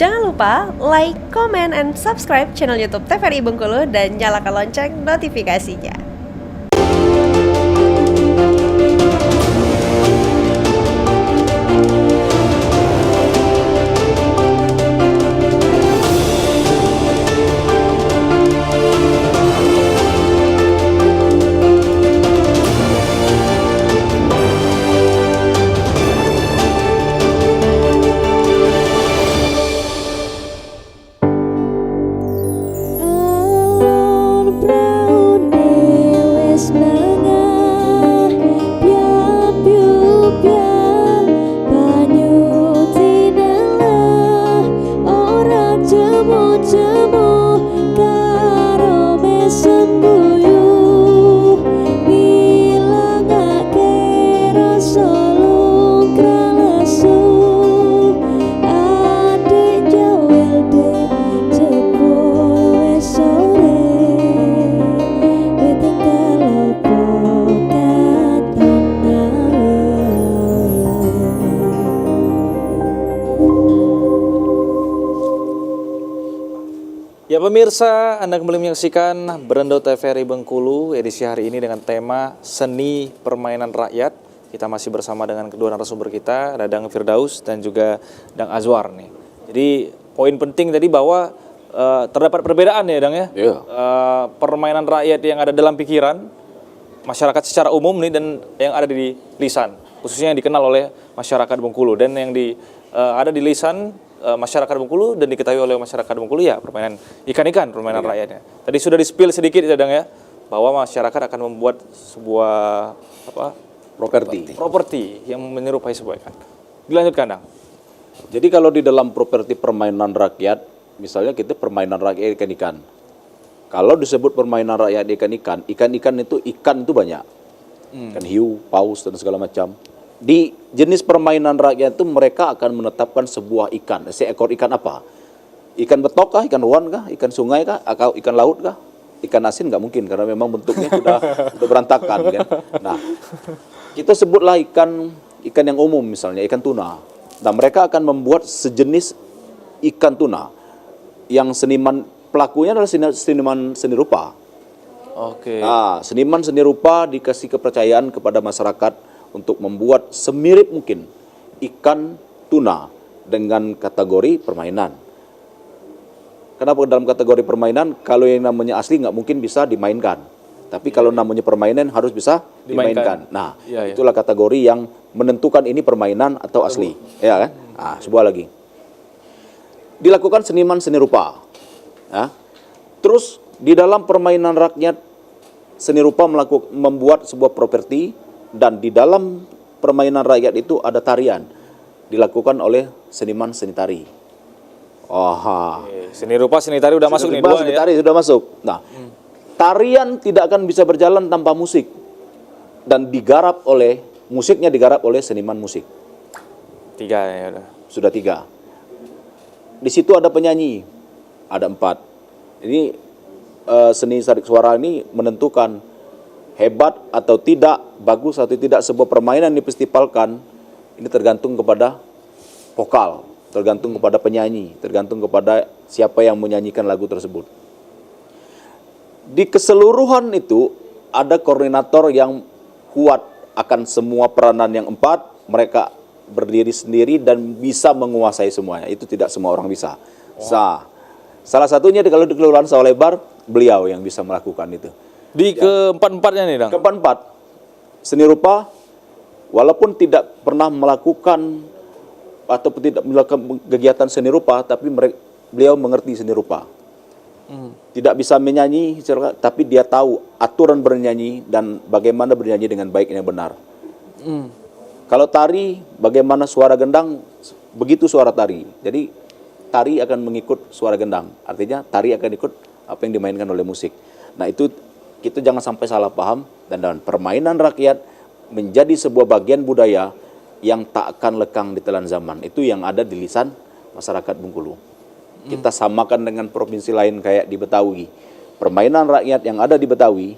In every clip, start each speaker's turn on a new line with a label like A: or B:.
A: Jangan lupa like, comment, and subscribe channel YouTube TVRI Bengkulu dan nyalakan lonceng notifikasinya.
B: Ya pemirsa, Anda kembali menyaksikan Berendo TVRI Bengkulu edisi hari ini dengan tema Seni Permainan Rakyat. Kita masih bersama dengan kedua narasumber kita, ada Dang Firdaus dan juga Dang Azwar nih. Jadi poin penting tadi bahwa terdapat perbedaan ya Dang ya.
C: Yeah.
B: Permainan rakyat yang ada dalam pikiran masyarakat secara umum nih dan yang ada di lisan, khususnya yang dikenal oleh masyarakat Bengkulu, dan yang ada di lisan masyarakat Bengkulu dan diketahui oleh masyarakat Bengkulu ya permainan ikan-ikan, permainan rakyatnya. Tadi sudah di-spill sedikit ya Dang ya, bahwa masyarakat akan membuat sebuah properti yang menyerupai sebuah ikan. Dilanjutkan Dang.
C: Jadi kalau di dalam properti permainan rakyat, misalnya kita permainan rakyat ikan-ikan. Kalau disebut permainan rakyat ikan-ikan, ikan-ikan itu banyak. Ikan hiu, paus dan segala macam. Di jenis permainan rakyat itu mereka akan menetapkan sebuah ikan. Seekor ikan apa? Ikan betok kah? Ikan ruan kah? Ikan sungai kah? Atau ikan laut kah? Ikan asin nggak mungkin karena memang bentuknya sudah berantakan kan. Nah, kita sebutlah ikan yang umum misalnya ikan tuna. Nah, mereka akan membuat sejenis ikan tuna yang seniman pelakunya adalah seniman seni rupa.
B: Oke.
C: Nah, seniman seni rupa dikasih kepercayaan kepada masyarakat untuk membuat semirip mungkin ikan tuna dengan kategori permainan. Kenapa dalam kategori permainan? Kalau yang namanya asli nggak mungkin bisa dimainkan. Tapi kalau namanya permainan harus bisa dimainkan. Nah, itulah kategori yang menentukan ini permainan atau asli. Ya kan? Nah, sebuah lagi. Dilakukan seniman seni rupa. Ya. Terus di dalam permainan rakyat, seni rupa membuat sebuah properti. Dan di dalam permainan rakyat itu ada tarian dilakukan oleh seniman seni tari.
B: Seni rupa, seni tari udah masuk nih dua
C: seni
B: ya.
C: Tari sudah masuk. Nah, tarian tidak akan bisa berjalan tanpa musik dan musiknya digarap oleh seniman musik.
B: 3 ya udah.
C: Sudah 3. Di situ ada penyanyi, ada 4. Ini seni sarik suara ini menentukan hebat atau tidak, bagus atau tidak sebuah permainan difestivalkan, ini tergantung kepada vokal, tergantung kepada penyanyi, tergantung kepada siapa yang menyanyikan lagu tersebut. Di keseluruhan itu ada koordinator yang kuat akan semua peranan yang 4, mereka berdiri sendiri dan bisa menguasai semuanya. Itu tidak semua orang bisa. Salah satunya kalau di Kelurahan Sawah Lebar, beliau yang bisa melakukan itu.
B: Di keempat-empatnya nih Dang.
C: Keempat seni rupa walaupun tidak pernah melakukan atau tidak melakukan kegiatan seni rupa, tapi beliau mengerti seni rupa. Tidak bisa menyanyi, tapi dia tahu aturan bernyanyi dan bagaimana bernyanyi dengan baik dan benar. Kalau tari, bagaimana suara gendang, begitu suara tari. Jadi tari akan mengikut suara gendang. Artinya tari akan ikut apa yang dimainkan oleh musik. Nah, itu kita jangan sampai salah paham, dan permainan rakyat menjadi sebuah bagian budaya yang tak akan lekang di telan zaman. Itu yang ada di lisan masyarakat Bengkulu. Kita samakan dengan provinsi lain kayak di Betawi. Permainan rakyat yang ada di Betawi,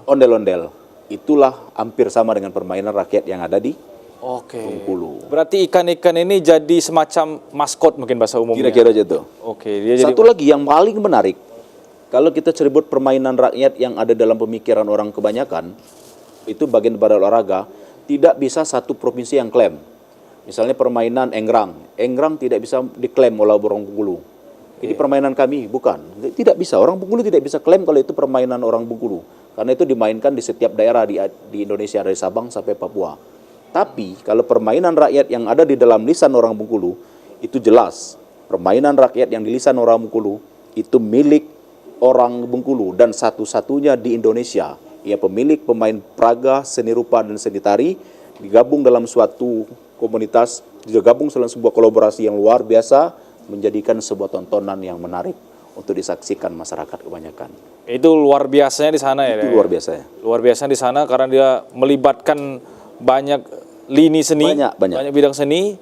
C: ondel-ondel, itulah hampir sama dengan permainan rakyat yang ada di
B: Oke.
C: Bengkulu.
B: Berarti ikan-ikan ini jadi semacam maskot mungkin bahasa umumnya.
C: Kira-kira aja tuh.
B: Oke, dia jadi
C: Satu lagi yang paling menarik, kalau kita ceribut permainan rakyat yang ada dalam pemikiran orang kebanyakan, itu bagian pada olahraga, tidak bisa satu provinsi yang klaim. Misalnya permainan enggrang. Enggrang tidak bisa diklaim oleh orang Bengkulu. Ini permainan kami, bukan. Tidak bisa. Orang Bengkulu tidak bisa klaim kalau itu permainan orang Bengkulu. Karena itu dimainkan di setiap daerah di Indonesia, dari Sabang sampai Papua. Tapi kalau permainan rakyat yang ada di dalam lisan orang Bengkulu, itu jelas. Permainan rakyat yang di lisan orang Bengkulu, itu milik orang Bengkulu. Dan satu-satunya di Indonesia. Ia pemilik pemain praga, seni rupa, dan seni tari, digabung dalam suatu komunitas, digabung dalam sebuah kolaborasi yang luar biasa, menjadikan sebuah tontonan yang menarik untuk disaksikan masyarakat kebanyakan.
B: itu luar biasanya di sana ya.
C: Itu
B: Dek?
C: luar biasa ya.
B: Luar biasa di sana karena dia melibatkan banyak lini seni,
C: Banyak.
B: bidang seni,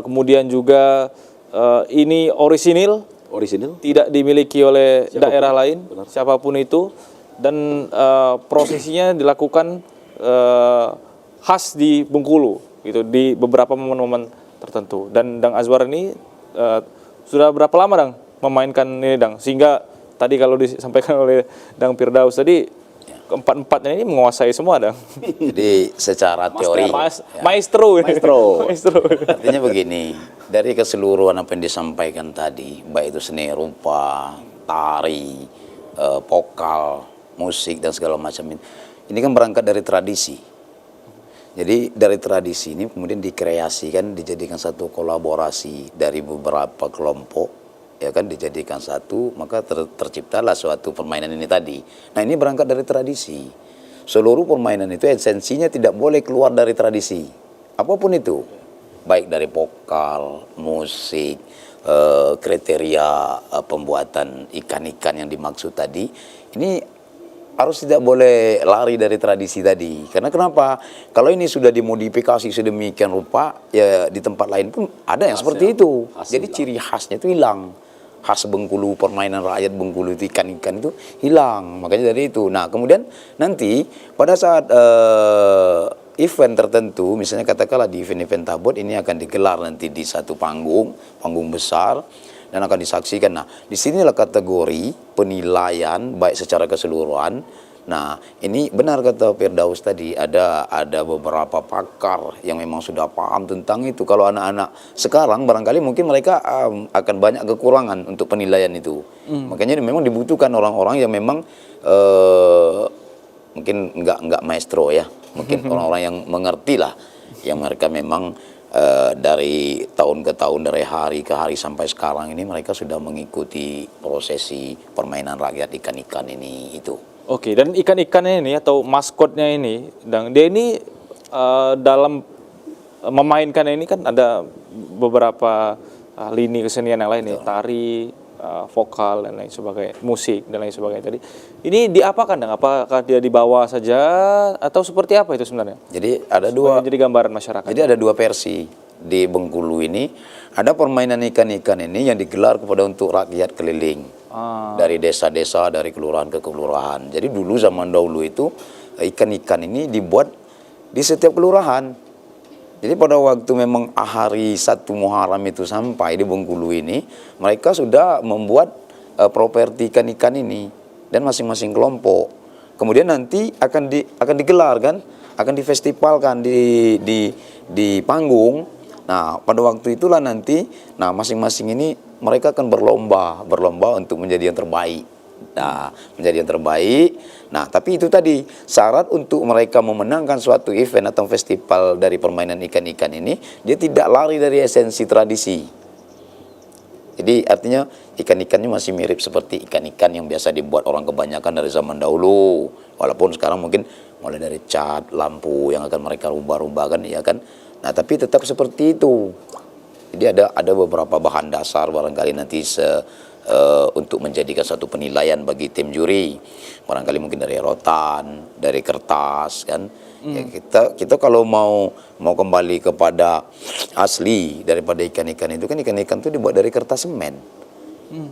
B: kemudian juga ini orisinil,
C: Orisinil.
B: tidak dimiliki oleh
C: Siapapun.
B: daerah lain,
C: Benar.
B: siapapun itu, dan prosesinya dilakukan khas di Bengkulu, gitu, di beberapa momen-momen tertentu. Dan Dang Azwar ini sudah berapa lama Dang memainkan ini Dang, sehingga tadi kalau disampaikan oleh Dang Firdaus tadi, keempat-empatnya ini menguasai semua Dang.
D: Jadi secara teori,
B: Maestro. Maestro.
D: artinya begini, dari keseluruhan apa yang disampaikan tadi, baik itu seni rupa, tari, vokal, musik dan segala macam ini kan berangkat dari tradisi. Jadi dari tradisi ini kemudian dikreasikan, dijadikan satu kolaborasi dari beberapa kelompok, ya kan, dijadikan satu, maka terciptalah suatu permainan ini tadi. Nah, ini berangkat dari tradisi. Seluruh permainan itu esensinya tidak boleh keluar dari tradisi. Apapun itu, baik dari vokal, musik, kriteria pembuatan ikan-ikan yang dimaksud tadi, ini harus tidak boleh lari dari tradisi tadi. Karena kenapa? Kalau ini sudah dimodifikasi sedemikian rupa, ya di tempat lain pun ada yang seperti itu. Jadi ciri khasnya itu hilang. Khas Bengkulu, permainan rakyat Bengkulu itu ikan-ikan itu hilang. Makanya dari itu. Nah, kemudian nanti pada saat event tertentu, misalnya katakanlah di event-event Tabot ini akan digelar nanti di satu panggung besar, dan akan disaksikan. Nah, di sinilah kategori penilaian baik secara keseluruhan. Nah, ini benar kata Firdaus tadi, ada beberapa pakar yang memang sudah paham tentang itu. Kalau anak-anak sekarang barangkali mungkin mereka akan banyak kekurangan untuk penilaian itu. Makanya memang dibutuhkan orang-orang yang memang mungkin enggak maestro ya. Mungkin orang-orang yang mengerti lah, yang mereka memang dari tahun ke tahun, dari hari ke hari sampai sekarang ini mereka sudah mengikuti prosesi permainan rakyat ikan-ikan ini itu.
B: Oke, dan ikan-ikannya ini atau maskotnya ini, Dang, dia ini dalam memainkan ini kan ada beberapa lini kesenian yang lain nih, tari, vokal dan lain sebagainya, musik dan lain sebagainya tadi. Ini diapakan Dang? Apakah dia dibawa saja atau seperti apa itu sebenarnya?
D: Jadi ada dua.
B: Jadi gambaran masyarakat.
D: Jadi ada dua versi di Bengkulu ini. Ada permainan ikan-ikan ini yang digelar kepada untuk rakyat keliling. Dari desa-desa, dari kelurahan ke kelurahan. Jadi dulu zaman dahulu itu ikan-ikan ini dibuat di setiap kelurahan. Jadi pada waktu memang hari 1 Muharram itu sampai di Bengkulu ini, mereka sudah membuat properti ikan-ikan ini dan masing-masing kelompok. Kemudian nanti akan digelar kan, akan difestivalkan di panggung. Nah, pada waktu itulah nanti, nah masing-masing ini mereka akan berlomba untuk menjadi yang terbaik. Nah, menjadi yang terbaik. Nah, tapi itu tadi syarat untuk mereka memenangkan suatu event atau festival dari permainan ikan-ikan ini, dia tidak lari dari esensi tradisi. Jadi artinya ikan-ikannya masih mirip seperti ikan-ikan yang biasa dibuat orang kebanyakan dari zaman dahulu. Walaupun sekarang mungkin mulai dari cat, lampu yang akan mereka rubah-rubah kan, ya kan. Nah, tapi tetap seperti itu. Jadi ada beberapa bahan dasar barangkali nanti untuk menjadikan satu penilaian bagi tim juri. Barangkali mungkin dari rotan, dari kertas kan. Ya, kita kalau mau kembali kepada asli daripada ikan-ikan itu kan, ikan-ikan itu dibuat dari kertas semen.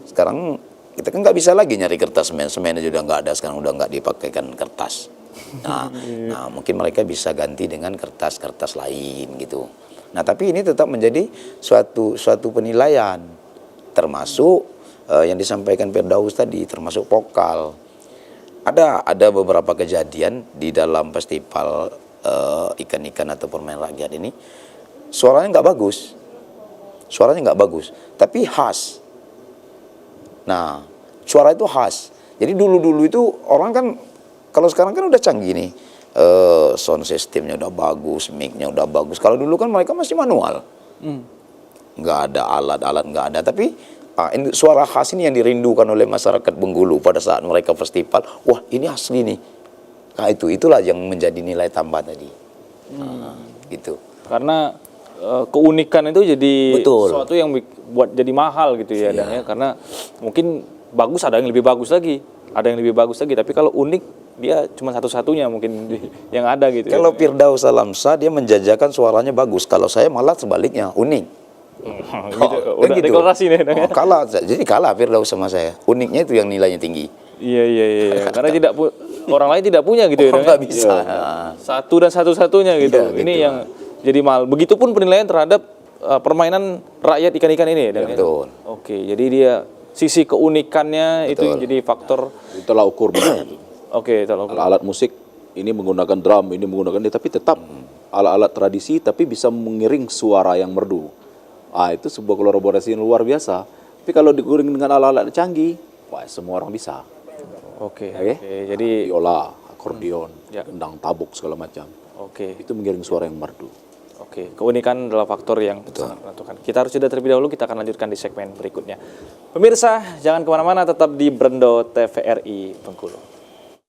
D: Sekarang kita kan nggak bisa lagi nyari kertas semen. Semen aja udah nggak ada, sekarang udah nggak dipakaikan kertas. Nah, mungkin mereka bisa ganti dengan kertas-kertas lain gitu. Nah, tapi ini tetap menjadi suatu penilaian, termasuk yang disampaikan Firdaus tadi, termasuk vokal. Ada beberapa kejadian di dalam festival ikan-ikan atau permainan rakyat ini, suaranya nggak bagus, tapi khas. Nah, suara itu khas. Jadi dulu itu orang kan, kalau sekarang kan udah canggih nih, sound systemnya udah bagus, mic-nya udah bagus. Kalau dulu kan mereka masih manual, nggak ada alat-alat, nggak ada. Tapi suara khas ini yang dirindukan oleh masyarakat Bengkulu pada saat mereka festival. Wah, ini asli nih. Nah, itulah yang menjadi nilai tambah tadi. Gitu.
B: Karena keunikan itu jadi
D: Betul.
B: sesuatu yang buat jadi mahal gitu ya, Dan, ya. Karena mungkin bagus, ada yang lebih bagus lagi, tapi kalau unik dia cuma satu-satunya mungkin yang ada gitu.
D: Kalau Firdaus Alamsyah dia menjajakan suaranya bagus, kalau saya malah sebaliknya, unik.
B: Gitu. Udah deklarasi nih, Dan, ya.
D: Jadi kalah Firdaus sama saya. Uniknya itu yang nilainya tinggi.
B: Iya. Karena orang lain tidak punya gitu ya. Dan,
D: Nggak
B: ya.
D: bisa.
B: Satu dan satu-satunya gitu.
D: Iya,
B: Ini
D: gitu.
B: yang jadi mahal. Begitupun penilaian terhadap permainan rakyat ikan-ikan ini, Dan, ya.
D: Betul.
B: Oke, jadi dia sisi keunikannya itu yang jadi faktor.
C: Itulah ukurnya.
B: Oke, tolong.
C: Alat musik ini menggunakan drum, ini menggunakan ini, tapi tetap alat-alat tradisi, tapi bisa mengiring suara yang merdu. Itu sebuah kolaborasi yang luar biasa. Tapi kalau digiring dengan alat-alat canggih, wah, semua orang bisa.
B: Oke.
C: Oke?
B: Jadi
C: Biola, akordeon,
B: Ya.
C: gendang, tabuk segala macam.
B: oke.
C: Itu mengiring suara yang merdu.
B: Oke, keunikan adalah faktor yang sangat menentukan. Kita harus jeda terlebih dahulu, kita akan lanjutkan di segmen berikutnya. Pemirsa, jangan kemana-mana, tetap di Brendo TVRI Bengkulu.